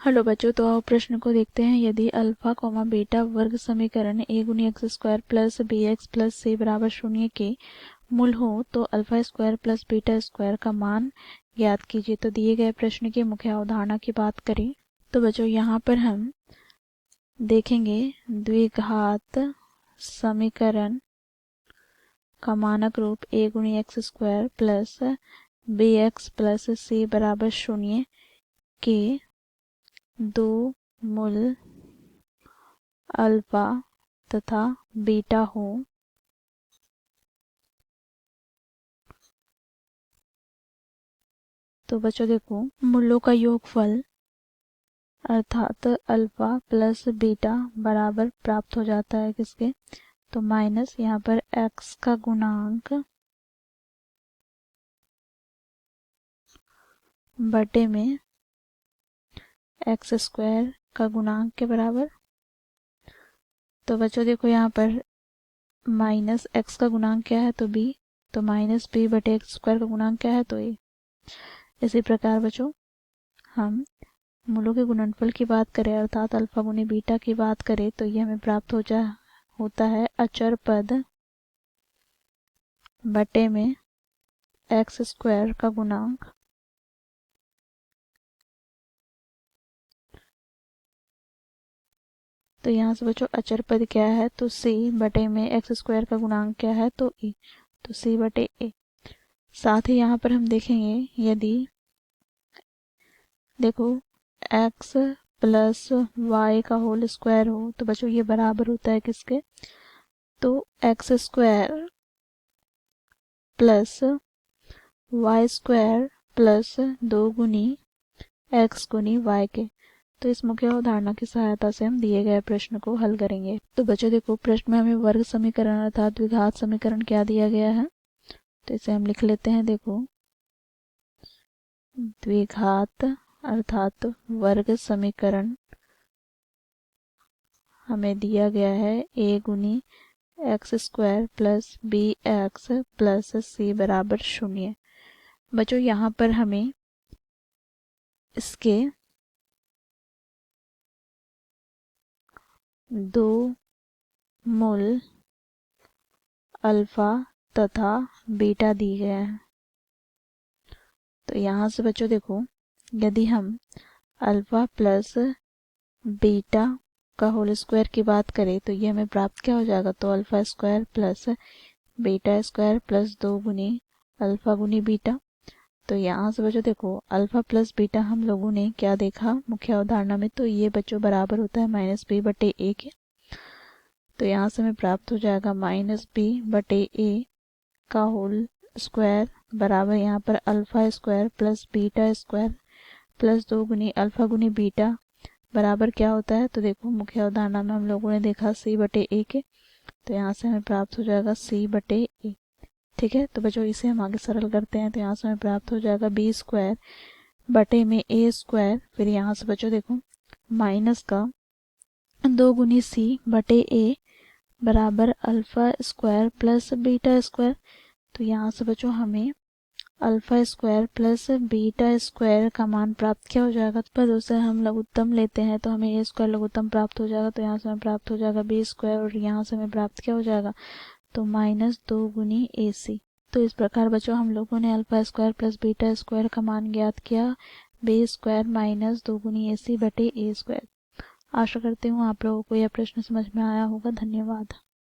Hello बच्चों, तो आओ प्रश्न को देखते हैं। यदि अल्फा कॉमा बीटा वर्ग समीकरण a गुनी x square plus b x plus c बराबर शून्य के मूल हो तो alpha square plus beta square का मान ज्ञात कीजिए। तो दिए गए प्रश्न की मुख्य अवधारणा की बात करें तो बच्चों यहाँ पर हम देखेंगे द्विघात समीकरण का मानक रूप a गुनी x square plus b x plus c बराबर शून्य के दो मूल अल्फा तथा बीटा हो तो बच्चों देखो, मूलों का योगफल अर्थात अल्फा प्लस बीटा बराबर प्राप्त हो जाता है किसके, तो माइनस यहाँ पर एक्स का गुणांक बटे में एक्स स्क्वायर का गुणांक के बराबर। तो बच्चों देखो यहाँ पर माइनस एक्स का गुणांक क्या है तो बी, तो माइनस बी बटे एक्स स्क्वायर का गुणांक क्या है तो ए। इसी प्रकार बच्चों हम मूलों के गुणनफल की बात करें अर्थात अल्फा गुनी बीटा की बात करें तो ये हमें प्राप्त होता है अचर पद बटे में एक्स स्क्वायर का गुणांक तो यहाँ से बच्चों अचर पद क्या है तो सी बटे में एक्स स्क्वायर का गुणांक क्या है तो ए, तो सी बटे ए। साथ ही यहाँ पर हम देखेंगे यदि देखो एक्स प्लस वाई का होल स्क्वायर हो तो बच्चों ये बराबर होता है किसके, तो x square plus y square plus 2 गुनी एक्स गुनी वाई के। तो इस मुख्य अवधारणा की सहायता से हम दिए गए प्रश्न को हल करेंगे। तो बच्चों देखो, प्रश्न में हमें वर्ग समीकरण अर्थात द्विघात समीकरण क्या दिया गया है तो इसे हम लिख लेते हैं। देखो, द्विघात अर्थात वर्ग समीकरण हमें दिया गया है a गुनी x square plus b x plus c बराबर शून्य। बच्चों यहाँ पर हमें इसके दो मूल अल्फा तथा बीटा दिए गए हैं। तो यहाँ से बच्चों देखो, यदि हम अल्फा प्लस बीटा का होल स्क्वायर की बात करें तो ये हमें प्राप्त क्या हो जाएगा, तो alpha square plus beta square plus 2 गुनी अल्फा गुनी बीटा। तो यहाँ से बच्चों देखो, अल्फा प्लस बीटा हम लोगों ने क्या देखा मुख्य अवधारणा में, तो ये बच्चों बराबर होता है माइनस बी बटे ए के। तो यहाँ से हमें प्राप्त हो जाएगा माइनस बी बटे ए का होल स्क्वायर बराबर यहाँ पर alpha square plus beta square plus 2 गुनी अल्फा गुनी बीटा बराबर क्या होता है, तो देखो मुख्य अवधारणा में हम लोगों ने देखा सी बटे ए के। तो यहाँ से हमें प्राप्त हो जाएगा सी बटे ए। ठीक है, तो बच्चों इसे हम आगे सरल करते हैं। तो यहाँ से हमें प्राप्त हो जाएगा बी स्क्वायर बटे में ए स्क्वायर, फिर यहाँ से बच्चों देखो माइनस का 2 गुनी सी बटे ए बराबर alpha square plus beta square. तो यहाँ से बच्चों हमें alpha square plus beta square का मान प्राप्त क्या हो जाएगा, पर उसे हम लघुत्तम लेते हैं तो हमें ए स्क्वायर लघुत्तम प्राप्त हो जाएगा। तो यहाँ से हमें प्राप्त हो जाएगा बी स्क्वायर और यहाँ से हमें प्राप्त क्या हो जाएगा, तो माइनस 2 गुनी ए सी। तो इस प्रकार बच्चों हम लोगों ने alpha square plus beta square का मान ज्ञात किया बी स्क्वायर माइनस 2 गुनी ए सी बटे ए स्क्वायर। आशा करती हूँ आप लोगों को यह प्रश्न समझ में आया होगा। धन्यवाद।